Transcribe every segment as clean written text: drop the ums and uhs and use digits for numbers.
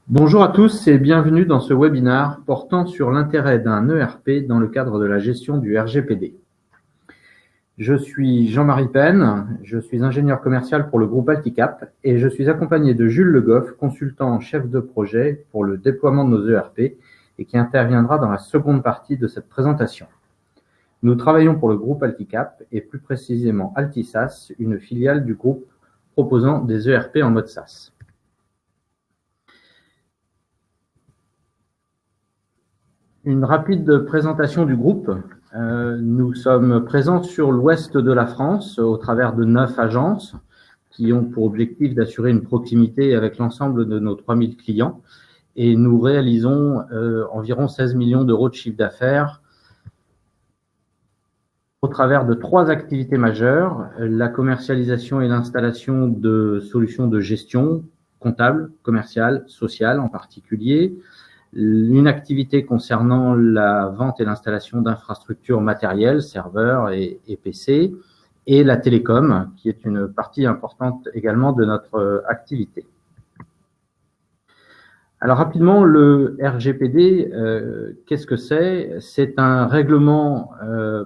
Bonjour à tous et bienvenue dans ce webinaire portant sur l'intérêt d'un ERP dans le cadre de la gestion du RGPD. Je suis Jean-Marie Penn, je suis ingénieur commercial pour le groupe Alticap et je suis accompagné de Jules Le Goff, consultant en chef de projet pour le déploiement de nos ERP et qui interviendra dans la seconde partie de cette présentation. Nous travaillons pour le groupe Alticap et plus précisément Altisas, une filiale du groupe proposant des ERP en mode SaaS. Une rapide présentation du groupe. Nous sommes présents sur l'ouest de la France au travers de 9 agences qui ont pour objectif d'assurer une proximité avec l'ensemble de nos 3000 clients et nous réalisons environ 16 millions d'euros de chiffre d'affaires au travers de 3 activités majeures, la commercialisation et l'installation de solutions de gestion comptable, commerciale, sociale en particulier, une activité concernant la vente et l'installation d'infrastructures matérielles, serveurs et PC, et la télécom, qui est une partie importante également de notre activité. Alors rapidement, le RGPD, qu'est-ce que c'est? C'est un règlement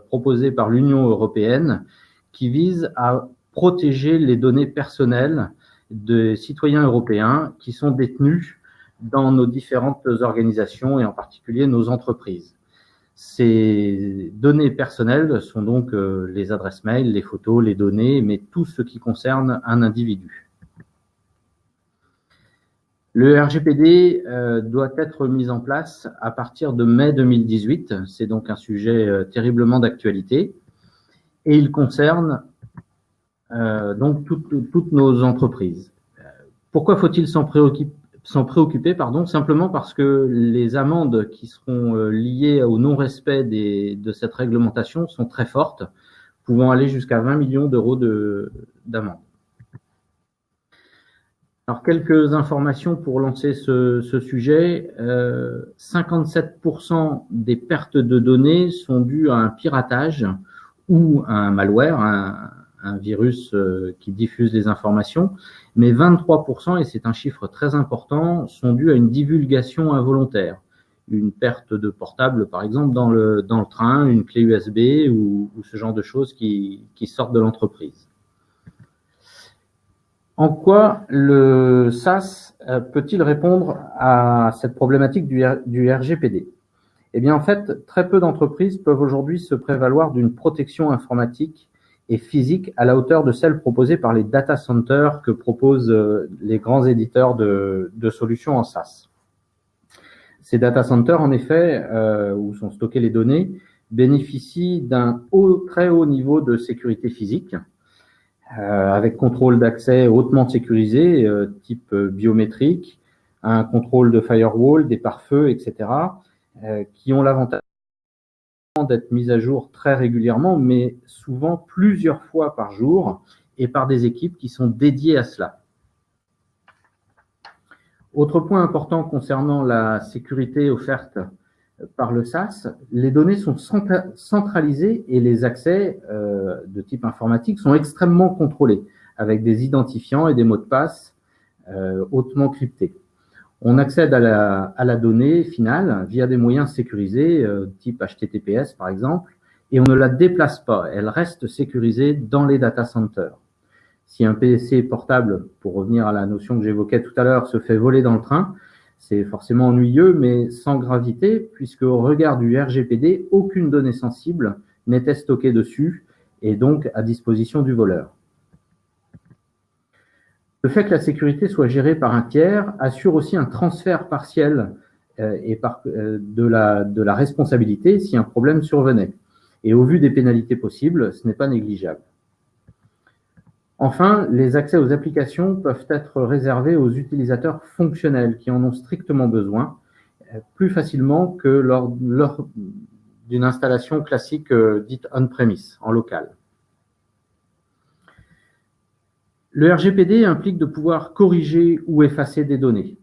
proposé par l'Union européenne qui vise à protéger les données personnelles des citoyens européens qui sont détenus dans nos différentes organisations et en particulier nos entreprises. Ces données personnelles sont donc les adresses mail, les photos, les données, mais tout ce qui concerne un individu. Le RGPD doit être mis en place à partir de mai 2018. C'est donc un sujet terriblement d'actualité et il concerne donc toutes nos entreprises. Pourquoi faut-il s'en préoccuper? Simplement parce que les amendes qui seront liées au non-respect de cette réglementation sont très fortes, pouvant aller jusqu'à 20 millions d'euros d'amende. Alors, quelques informations pour lancer ce sujet. 57% des pertes de données sont dues à un piratage ou à un malware, un virus qui diffuse des informations, mais 23%, et c'est un chiffre très important, sont dus à une divulgation involontaire. Une perte de portable, par exemple, dans le train, une clé USB ou ce genre de choses qui sortent de l'entreprise. En quoi le SaaS peut-il répondre à cette problématique du RGPD? Eh bien, en fait, très peu d'entreprises peuvent aujourd'hui se prévaloir d'une protection informatique et physique à la hauteur de celle proposée par les data centers que proposent les grands éditeurs de solutions en SaaS. Ces data centers, en effet, où sont stockées les données, bénéficient d'un très haut niveau de sécurité physique, avec contrôle d'accès hautement sécurisé, type biométrique, un contrôle de firewall, des pare-feux, etc., qui ont l'avantage d'être mis à jour très régulièrement, mais souvent plusieurs fois par jour et par des équipes qui sont dédiées à cela. Autre point important concernant la sécurité offerte par le SaaS, les données sont centralisées et les accès de type informatique sont extrêmement contrôlés avec des identifiants et des mots de passe hautement cryptés. On accède à la donnée finale via des moyens sécurisés, type HTTPS par exemple, et on ne la déplace pas. Elle reste sécurisée dans les data centers. Si un PC portable, pour revenir à la notion que j'évoquais tout à l'heure, se fait voler dans le train, c'est forcément ennuyeux, mais sans gravité, puisque au regard du RGPD, aucune donnée sensible n'était stockée dessus et donc à disposition du voleur. Le fait que la sécurité soit gérée par un tiers assure aussi un transfert partiel de la responsabilité si un problème survenait. Et au vu des pénalités possibles, ce n'est pas négligeable. Enfin, les accès aux applications peuvent être réservés aux utilisateurs fonctionnels qui en ont strictement besoin, plus facilement que lors d'une installation classique dite on-premise, en local. Le RGPD implique de pouvoir corriger ou effacer des données.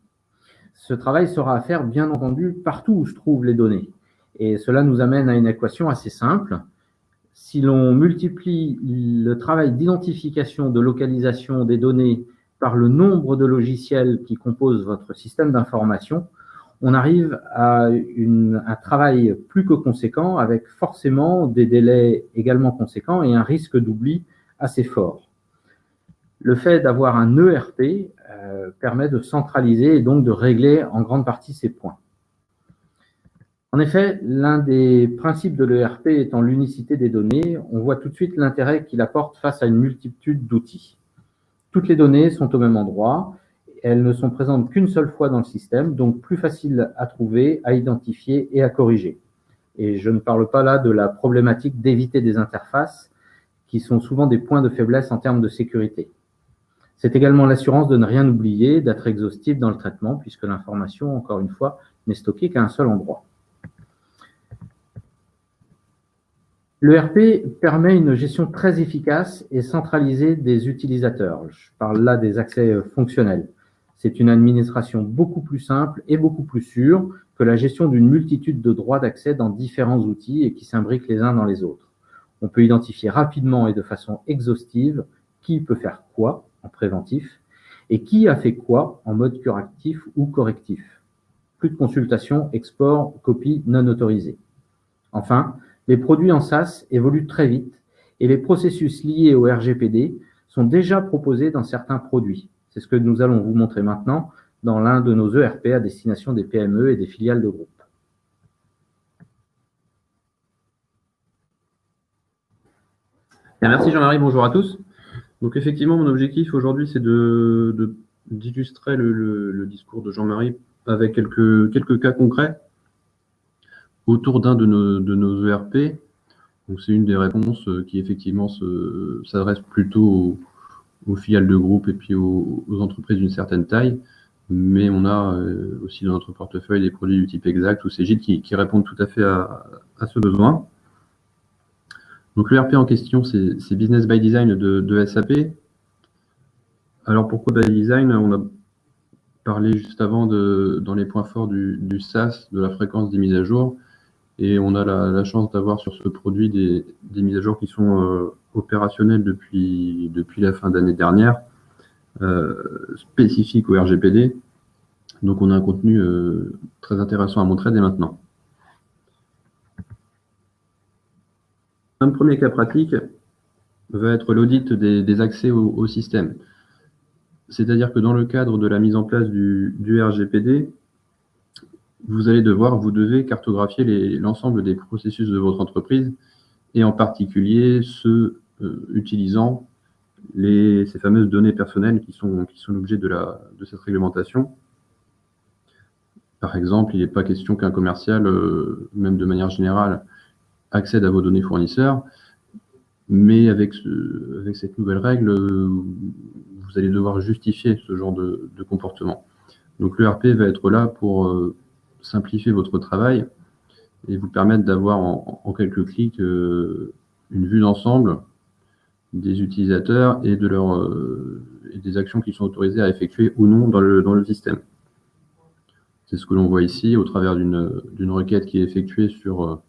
Ce travail sera à faire, bien entendu, partout où se trouvent les données. Et cela nous amène à une équation assez simple. Si l'on multiplie le travail d'identification, de localisation des données par le nombre de logiciels qui composent votre système d'information, on arrive à un travail plus que conséquent, avec forcément des délais également conséquents et un risque d'oubli assez fort. Le fait d'avoir un ERP permet de centraliser et donc de régler en grande partie ces points. En effet, l'un des principes de l'ERP étant l'unicité des données, on voit tout de suite l'intérêt qu'il apporte face à une multitude d'outils. Toutes les données sont au même endroit, elles ne sont présentes qu'une seule fois dans le système, donc plus faciles à trouver, à identifier et à corriger. Et je ne parle pas là de la problématique d'éviter des interfaces, qui sont souvent des points de faiblesse en termes de sécurité. C'est également l'assurance de ne rien oublier, d'être exhaustif dans le traitement, puisque l'information, encore une fois, n'est stockée qu'à un seul endroit. L'ERP permet une gestion très efficace et centralisée des utilisateurs. Je parle là des accès fonctionnels. C'est une administration beaucoup plus simple et beaucoup plus sûre que la gestion d'une multitude de droits d'accès dans différents outils et qui s'imbriquent les uns dans les autres. On peut identifier rapidement et de façon exhaustive qui peut faire quoi en préventif et qui a fait quoi en mode curatif ou correctif. Plus de consultation, export, copie non autorisée. Enfin, les produits en SaaS évoluent très vite et les processus liés au RGPD sont déjà proposés dans certains produits. C'est ce que nous allons vous montrer maintenant dans l'un de nos ERP à destination des PME et des filiales de groupe. Merci Jean-Marie, bonjour à tous. Donc effectivement, mon objectif aujourd'hui, c'est d'illustrer le discours de Jean-Marie avec quelques cas concrets autour d'un de nos ERP. Donc c'est une des réponses qui effectivement s'adresse plutôt aux filiales de groupe et puis aux entreprises d'une certaine taille. Mais on a aussi dans notre portefeuille des produits du type Exact ou Cegid qui répondent tout à fait à ce besoin. Donc l'ERP en question, c'est Business by Design de SAP. Alors pourquoi by Design? On a parlé juste avant dans les points forts du SaaS, de la fréquence des mises à jour. Et on a la chance d'avoir sur ce produit des mises à jour qui sont opérationnelles depuis la fin d'année dernière, spécifiques au RGPD. Donc on a un contenu très intéressant à montrer dès maintenant. Un premier cas pratique va être l'audit des accès au système. C'est-à-dire que dans le cadre de la mise en place du RGPD, vous devez cartographier l'ensemble des processus de votre entreprise et en particulier ceux utilisant ces fameuses données personnelles qui sont l'objet de cette réglementation. Par exemple, il n'est pas question qu'un commercial, même de manière générale, accède à vos données fournisseurs, mais avec cette nouvelle règle, vous allez devoir justifier ce genre de comportement. Donc l'ERP va être là pour simplifier votre travail et vous permettre d'avoir en quelques clics une vue d'ensemble des utilisateurs et et des actions qui sont autorisées à effectuer ou non dans le système. C'est ce que l'on voit ici au travers d'une requête qui est effectuée sur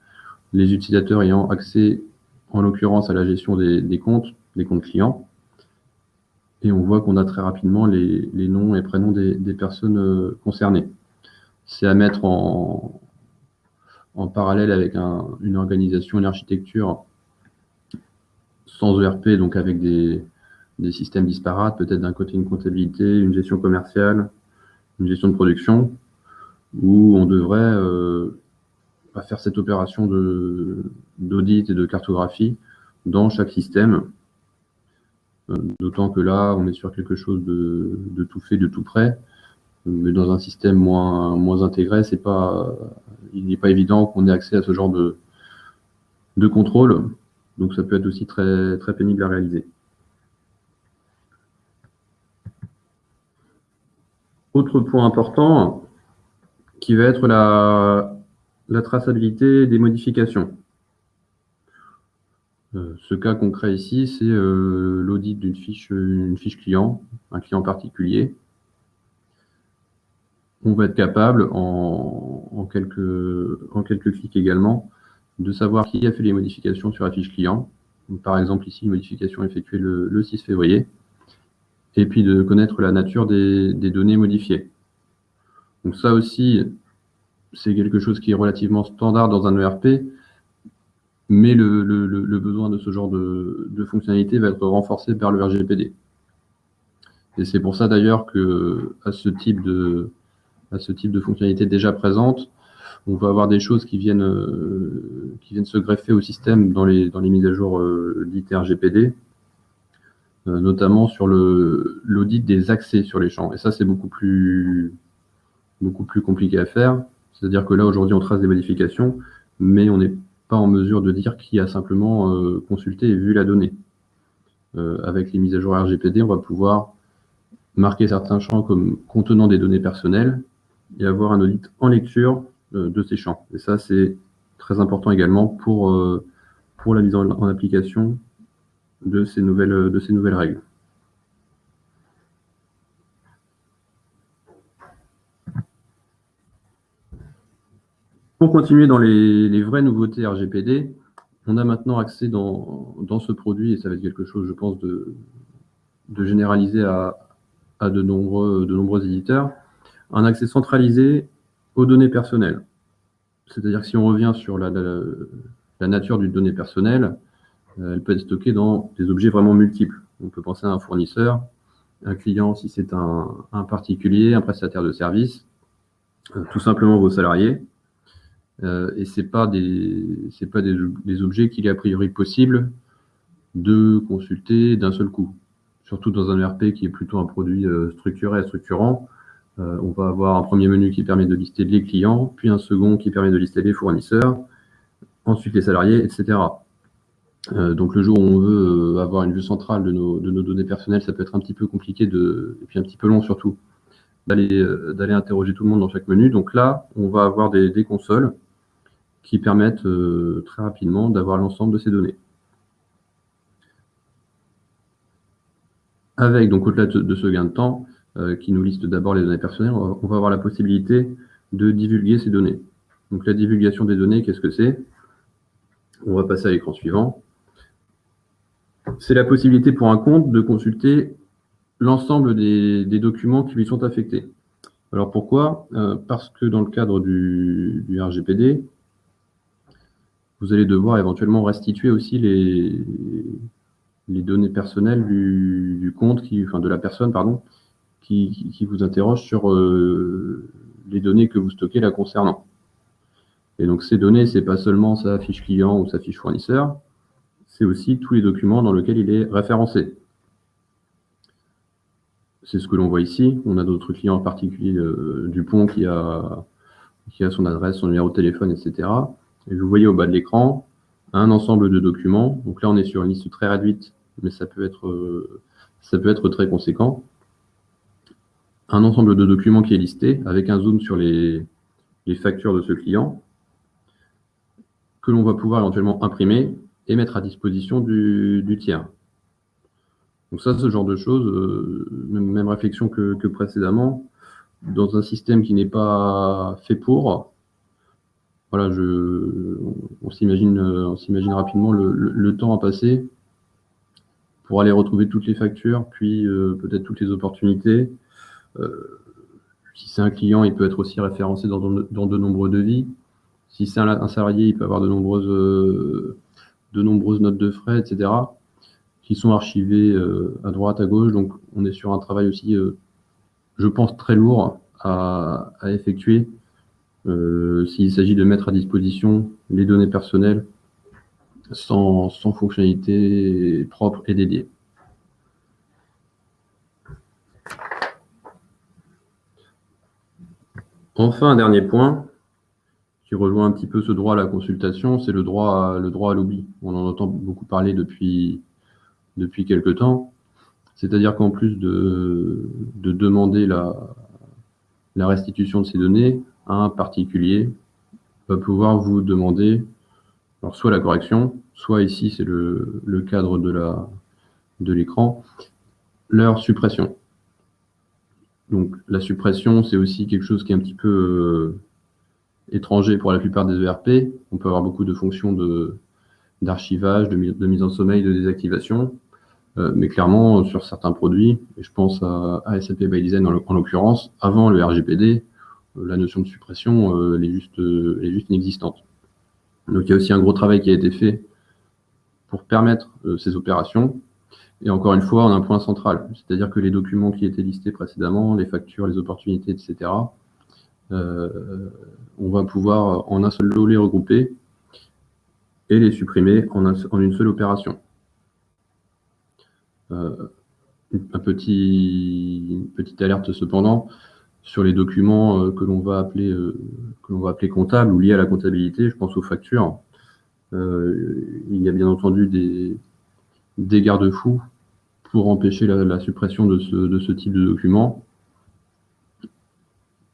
les utilisateurs ayant accès, en l'occurrence, à la gestion des comptes clients. Et on voit qu'on a très rapidement les noms et prénoms des personnes concernées. C'est à mettre en parallèle avec une organisation, une architecture sans ERP, donc avec des systèmes disparates, peut-être d'un côté une comptabilité, une gestion commerciale, une gestion de production, où on devrait faire cette opération d'audit et de cartographie dans chaque système. D'autant que là, on est sur quelque chose de tout fait, de tout prêt. Mais dans un système moins intégré, il n'est pas évident qu'on ait accès à ce genre de contrôle. Donc ça peut être aussi très, très pénible à réaliser. Autre point important qui va être la traçabilité des modifications. Ce cas concret ici, c'est l'audit d'une fiche client, un client particulier. On va être capable, en quelques clics également, de savoir qui a fait les modifications sur la fiche client. Donc, par exemple, ici, une modification effectuée le 6 février. et puis de connaître la nature des données modifiées. Donc ça aussi, c'est quelque chose qui est relativement standard dans un ERP, mais le besoin de ce genre de fonctionnalité va être renforcé par le RGPD. Et c'est pour ça d'ailleurs que à ce type de fonctionnalité déjà présente, on va avoir des choses qui viennent se greffer au système dans les mises à jour dites RGPD, notamment sur l'audit des accès sur les champs. Et ça, c'est beaucoup plus compliqué à faire. C'est-à-dire que là, aujourd'hui, on trace des modifications, mais on n'est pas en mesure de dire qui a simplement consulté et vu la donnée. Avec les mises à jour RGPD, on va pouvoir marquer certains champs comme contenant des données personnelles et avoir un audit en lecture de ces champs. Et ça, c'est très important également pour la mise en application de ces nouvelles règles. Pour continuer dans les vraies nouveautés RGPD, on a maintenant accès dans ce produit, et ça va être quelque chose, je pense, de généraliser à de nombreux éditeurs, un accès centralisé aux données personnelles. C'est-à-dire que si on revient sur la nature d'une donnée personnelle, elle peut être stockée dans des objets vraiment multiples. On peut penser à un fournisseur, un client si c'est un particulier, un prestataire de service, tout simplement vos salariés. Et c'est pas des objets qu'il est a priori possible de consulter d'un seul coup. Surtout dans un ERP qui est plutôt un produit structuré et structurant. On va avoir un premier menu qui permet de lister les clients, puis un second qui permet de lister les fournisseurs, ensuite les salariés, etc. Donc le jour où on veut avoir une vue centrale de nos données personnelles, ça peut être un petit peu compliqué et puis un petit peu long surtout, d'aller interroger tout le monde dans chaque menu. Donc là, on va avoir des consoles qui permettent très rapidement d'avoir l'ensemble de ces données. Avec, donc au-delà de ce gain de temps, qui nous liste d'abord les données personnelles, on va avoir la possibilité de divulguer ces données. Donc la divulgation des données, qu'est-ce que c'est? On va passer à l'écran suivant. C'est la possibilité pour un compte de consulter l'ensemble des documents qui lui sont affectés. Alors pourquoi? Parce que dans le cadre du RGPD, vous allez devoir éventuellement restituer aussi les données personnelles du compte, de la personne, pardon, qui vous interroge sur les données que vous stockez la concernant. Et donc ces données, c'est pas seulement sa fiche client ou sa fiche fournisseur, c'est aussi tous les documents dans lesquels il est référencé. C'est ce que l'on voit ici. On a d'autres clients en particulier Dupont qui a son adresse, son numéro de téléphone, etc. Et vous voyez au bas de l'écran un ensemble de documents. Donc là, on est sur une liste très réduite, mais ça peut être très conséquent. Un ensemble de documents qui est listé avec un zoom sur les factures de ce client que l'on va pouvoir éventuellement imprimer et mettre à disposition du tiers. Donc ça, ce genre de choses, même réflexion que précédemment, dans un système qui n'est pas fait pour, voilà, on s'imagine rapidement le temps à passer pour aller retrouver toutes les factures, puis peut-être toutes les opportunités. Si c'est un client, il peut être aussi référencé dans de nombreux devis. Si c'est un salarié, il peut avoir de nombreuses notes de frais, etc., qui sont archivées à droite, à gauche. Donc, on est sur un travail aussi, je pense, très lourd à effectuer s'il s'agit de mettre à disposition les données personnelles sans fonctionnalité propre et dédiée. Enfin, un dernier point qui rejoint un petit peu ce droit à la consultation, c'est le droit à l'oubli. On en entend beaucoup parler depuis quelque temps. C'est-à-dire qu'en plus de demander la restitution de ces données, un particulier va pouvoir vous demander alors soit la correction, soit ici c'est le cadre de l'écran, leur suppression. Donc la suppression, c'est aussi quelque chose qui est un petit peu étranger pour la plupart des ERP. On peut avoir beaucoup de fonctions d'archivage, de mise en sommeil, de désactivation. Mais clairement, sur certains produits, et je pense à SAP by Design en l'occurrence, avant le RGPD, la notion de suppression, elle est juste inexistante. Donc il y a aussi un gros travail qui a été fait pour permettre ces opérations. Et encore une fois, on a un point central, c'est-à-dire que les documents qui étaient listés précédemment, les factures, les opportunités, etc., on va pouvoir en un seul lot les regrouper et les supprimer en une seule opération. Petite alerte cependant sur les documents que l'on va appeler comptables ou liés à la comptabilité, je pense aux factures. Il y a bien entendu des garde-fous pour empêcher la suppression de ce type de documents,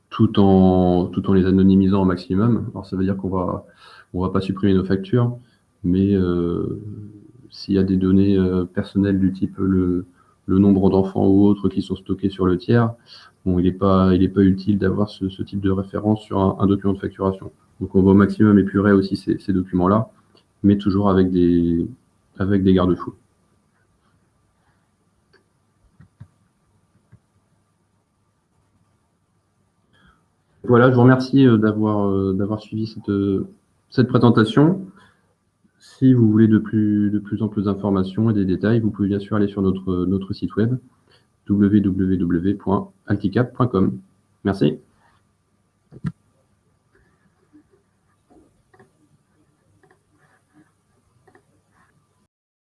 tout en les anonymisant au maximum. Alors ça veut dire qu'on va pas supprimer nos factures, mais s'il y a des données personnelles du type le nombre d'enfants ou autres qui sont stockés sur le tiers, bon, il n'est pas utile d'avoir ce type de référence sur un document de facturation. Donc on va au maximum épurer aussi ces documents-là, mais toujours avec des garde-fous. Voilà, je vous remercie d'avoir suivi cette présentation. Si vous voulez de plus amples informations et des détails, vous pouvez bien sûr aller sur notre site web www.alticap.com. Merci.